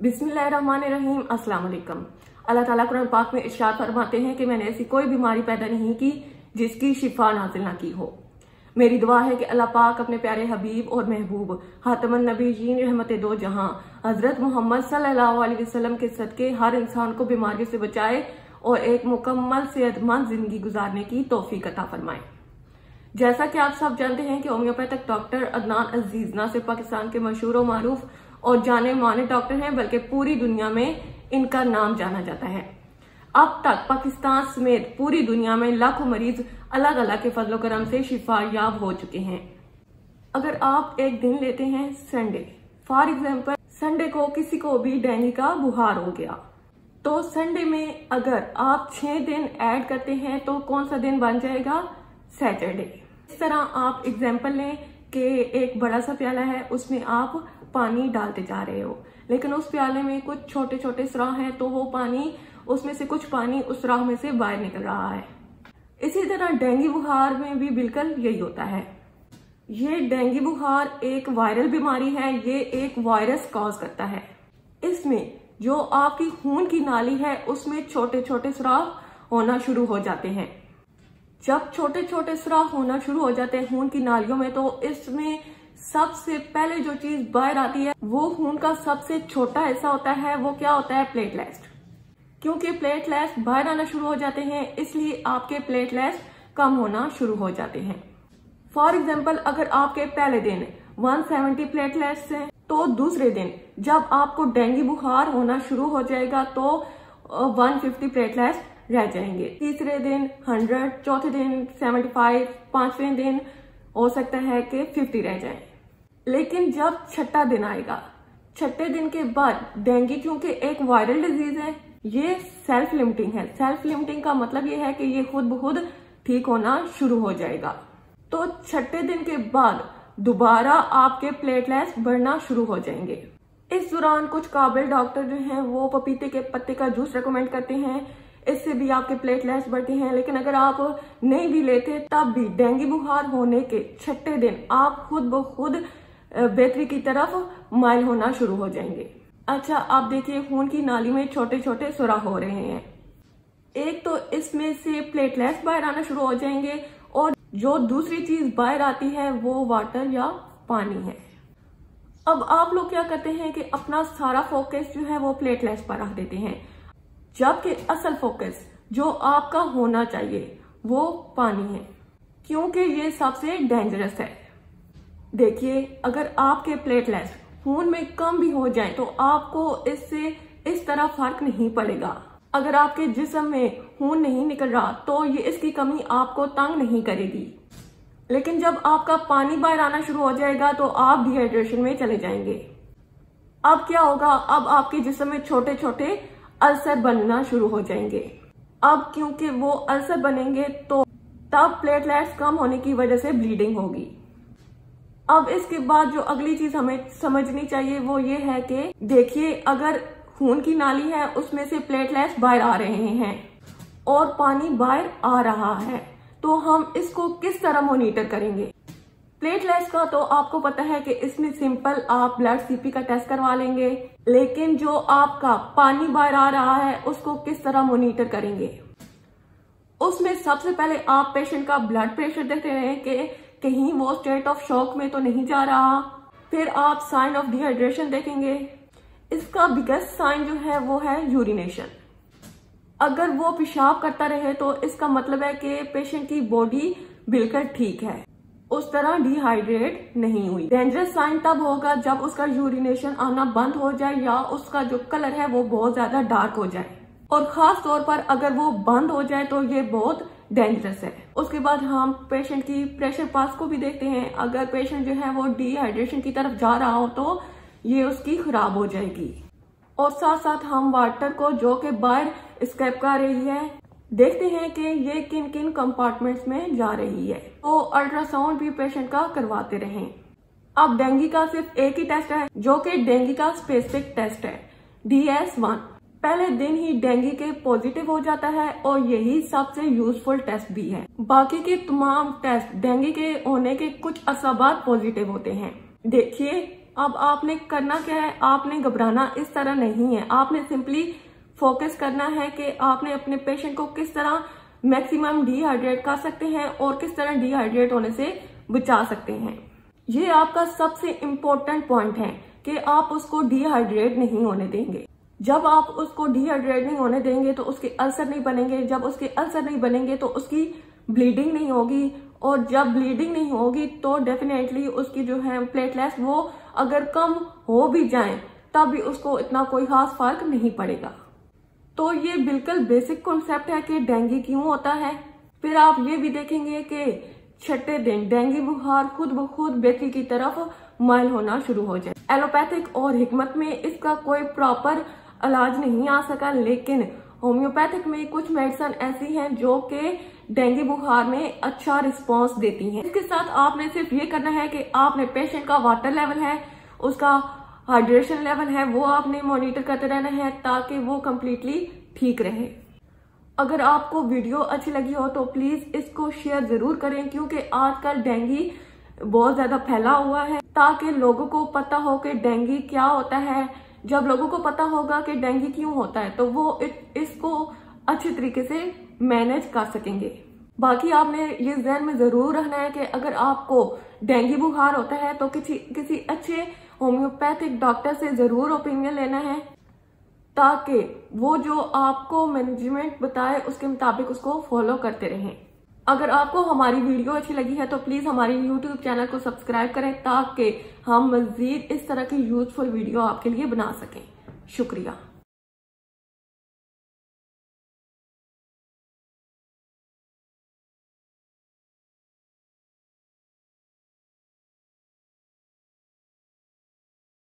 बिस्मिल्लाहिर्रहमानिर्रहीम। अस्सलाम वालेकुम। अल्लाह ताला कुरान पाक में इरशाद फरमाते हैं कि मैंने ऐसी कोई बीमारी पैदा नहीं की जिसकी शिफा नाजिल ना की हो। मेरी दुआ है कि अल्लाह पाक अपने प्यारे हबीब और महबूब खातमुन नबीयीन रहमत दो जहां हजरत मोहम्मद सल्लल्लाहु अलैहि वसल्लम के सदके हर इंसान को बीमारियों से बचाए और एक मुकम्मल सेहतमंद जिंदगी गुजारने की तौफीक अता फरमाए। जैसा कि आप सब जानते हैं कि होम्योपैथिक डॉक्टर अदनान अजीज न सिर्फ पाकिस्तान के मशहूर और मारूफ और जाने माने डॉक्टर हैं बल्कि पूरी दुनिया में इनका नाम जाना जाता है। अब तक पाकिस्तान समेत पूरी दुनिया में लाखों मरीज अलग अलग के फजलो करम से शिफा याब हो चुके हैं। अगर आप एक दिन लेते हैं संडे, फॉर एग्जाम्पल संडे को किसी को भी डेंगू का बुखार हो गया, तो संडे में अगर आप 6 दिन ऐड करते हैं तो कौन सा दिन बन जाएगा? सैटरडे। इस तरह आप एग्जाम्पल लें कि एक बड़ा सा प्याला है, उसमें आप पानी डालते जा रहे हो, लेकिन उस प्याले में कुछ छोटे छोटे सुराख हैं, तो वो पानी उसमें से कुछ पानी उस सुराख में से बाहर निकल रहा है। इसी तरह डेंगू बुखार में भी बिल्कुल यही होता है। ये डेंगू बुखार एक वायरल बीमारी है, ये एक वायरस कॉज करता है। इसमें जो आपकी खून की नाली है उसमें छोटे छोटे सुराख होना शुरू हो जाते हैं। जब छोटे छोटे सुराख होना शुरू हो जाते हैं खून की नालियों में, तो इसमें सबसे पहले जो चीज बाहर आती है वो खून का सबसे छोटा हिस्सा होता है। वो क्या होता है? प्लेटलेट्स। क्योंकि प्लेटलेट्स बाहर आना शुरू हो जाते हैं, इसलिए आपके प्लेटलेट्स कम होना शुरू हो जाते हैं। फॉर एग्जाम्पल, अगर आपके पहले दिन 170 प्लेटलेट्स हैं, तो दूसरे दिन जब आपको डेंगू बुखार होना शुरू हो जाएगा तो 150 प्लेटलेट्स रह जाएंगे। तीसरे दिन 100, चौथे दिन 75, पांचवें दिन हो सकता है कि 50 रह जाए। लेकिन जब छठा दिन आएगा, छठे दिन के बाद डेंगू क्योंकि एक वायरल डिजीज है, ये सेल्फ लिमिटिंग है। सेल्फ लिमिटिंग का मतलब ये है कि ये खुद ब खुद ठीक होना शुरू हो जाएगा। तो छठे दिन के बाद दोबारा आपके प्लेटलेट्स बढ़ना शुरू हो जाएंगे। इस दौरान कुछ काबिल डॉक्टर जो हैं वो पपीते के पत्ते का जूस रेकमेंड करते हैं, इससे भी आपके प्लेटलेट्स बढ़ते हैं। लेकिन अगर आप नहीं भी लेते तब भी डेंगू बुखार होने के छठे दिन आप खुद ब खुद बेहतरी की तरफ माइल होना शुरू हो जाएंगे। अच्छा, आप देखिए खून की नाली में छोटे छोटे सुराख हो रहे हैं। एक तो इसमें से प्लेटलेट्स बाहर आना शुरू हो जाएंगे और जो दूसरी चीज बाहर आती है वो वाटर या पानी है। अब आप लोग क्या करते हैं कि अपना सारा फोकस जो है वो प्लेटलेट्स पर रख देते हैं, जबकि असल फोकस जो आपका होना चाहिए वो पानी है, क्योंकि ये सबसे डेंजरस है। देखिए, अगर आपके प्लेटलेट्स खून में कम भी हो जाएं तो आपको इससे इस तरह फर्क नहीं पड़ेगा। अगर आपके जिस्म में खून नहीं निकल रहा तो ये इसकी कमी आपको तंग नहीं करेगी। लेकिन जब आपका पानी बाहर आना शुरू हो जाएगा तो आप डिहाइड्रेशन में चले जाएंगे। अब क्या होगा? अब आपके जिस्म में छोटे छोटे अल्सर बनना शुरू हो जाएंगे। अब क्योंकि वो अल्सर बनेंगे तो तब प्लेटलेट्स कम होने की वजह से ब्लीडिंग होगी। अब इसके बाद जो अगली चीज हमें समझनी चाहिए वो ये है कि देखिए, अगर खून की नाली है उसमें से प्लेटलेट्स बाहर आ रहे हैं और पानी बाहर आ रहा है, तो हम इसको किस तरह मॉनिटर करेंगे? प्लेटलेट्स का तो आपको पता है कि इसमें सिंपल आप ब्लड सीपी का टेस्ट करवा लेंगे, लेकिन जो आपका पानी बाहर आ रहा है उसको किस तरह मॉनिटर करेंगे? उसमें सबसे पहले आप पेशेंट का ब्लड प्रेशर देखते हैं कि कहीं वो स्टेट ऑफ शॉक में तो नहीं जा रहा। फिर आप साइन ऑफ डिहाइड्रेशन देखेंगे। इसका बिगेस्ट साइन जो है वो है यूरिनेशन। अगर वो पेशाब करता रहे तो इसका मतलब है कि पेशेंट की बॉडी बिल्कुल ठीक है, उस तरह डिहाइड्रेट नहीं हुई। डेंजरस साइन तब होगा जब उसका यूरिनेशन आना बंद हो जाए या उसका जो कलर है वो बहुत ज्यादा डार्क हो जाए, और खास तौर पर अगर वो बंद हो जाए तो ये बहुत डेंजरस है। उसके बाद हम पेशेंट की प्रेशर पास को भी देखते हैं। अगर पेशेंट जो है वो डिहाइड्रेशन की तरफ जा रहा हो तो ये उसकी खराब हो जाएगी। और साथ साथ हम वाटर को जो कि बाहर स्कैप कर रही है देखते हैं कि ये किन किन कंपार्टमेंट्स में जा रही है, तो अल्ट्रासाउंड भी पेशेंट का करवाते रहें। अब डेंगू का सिर्फ एक ही टेस्ट है जो कि डेंगू का स्पेसिफिक टेस्ट है, DS1। पहले दिन ही डेंगू के पॉजिटिव हो जाता है और यही सबसे यूजफुल टेस्ट भी है। बाकी के तमाम टेस्ट डेंगू के होने के कुछ अरसा बाद पॉजिटिव होते हैं। देखिए, अब आपने करना क्या है, आपने घबराना इस तरह नहीं है। आपने सिंपली फोकस करना है कि आपने अपने पेशेंट को किस तरह मैक्सिमम डिहाइड्रेट कर सकते हैं और किस तरह डिहाइड्रेट होने से बचा सकते हैं। ये आपका सबसे इम्पोर्टेंट पॉइंट है कि आप उसको डिहाइड्रेट नहीं होने देंगे। जब आप उसको डिहाइड्रेट नहीं होने देंगे तो उसके अल्सर नहीं बनेंगे, जब उसके अल्सर नहीं बनेंगे तो उसकी ब्लीडिंग नहीं होगी, और जब ब्लीडिंग नहीं होगी तो डेफिनेटली उसकी जो है प्लेटलेट्स वो अगर कम हो भी जाएं तब भी उसको इतना कोई खास फर्क नहीं पड़ेगा। तो ये बिल्कुल बेसिक कॉन्सेप्ट है कि डेंगू क्यों होता है। फिर आप ये भी देखेंगे कि छठे दिन डेंगू बुखार खुद ब खुद बेहतरी की तरफ माइल होना शुरू हो जाए। एलोपैथिक और हिकमत में इसका कोई प्रॉपर इलाज नहीं आ सका, लेकिन होम्योपैथिक में कुछ मेडिसिन ऐसी हैं जो कि डेंगू बुखार में अच्छा रिस्पांस देती हैं। इसके साथ आपने सिर्फ ये करना है कि आपने पेशेंट का वाटर लेवल है, उसका हाइड्रेशन लेवल है, वो आपने मॉनिटर करते रहना है ताकि वो कम्प्लीटली ठीक रहे। अगर आपको वीडियो अच्छी लगी हो तो प्लीज इसको शेयर जरूर करें, क्योंकि आजकल डेंगू बहुत ज्यादा फैला हुआ है, ताकि लोगों को पता हो कि डेंगू क्या होता है। जब लोगों को पता होगा कि डेंगू क्यों होता है तो वो इसको अच्छे तरीके से मैनेज कर सकेंगे। बाकी आपने ये ध्यान में जरूर रखना है कि अगर आपको डेंगू बुखार होता है तो किसी अच्छे होम्योपैथिक डॉक्टर से जरूर ओपिनियन लेना है, ताकि वो जो आपको मैनेजमेंट बताए उसके मुताबिक उसको फॉलो करते रहें। अगर आपको हमारी वीडियो अच्छी लगी है तो प्लीज हमारी YouTube चैनल को सब्सक्राइब करें, ताकि हम मजीद इस तरह की यूजफुल वीडियो आपके लिए बना सकें। शुक्रिया।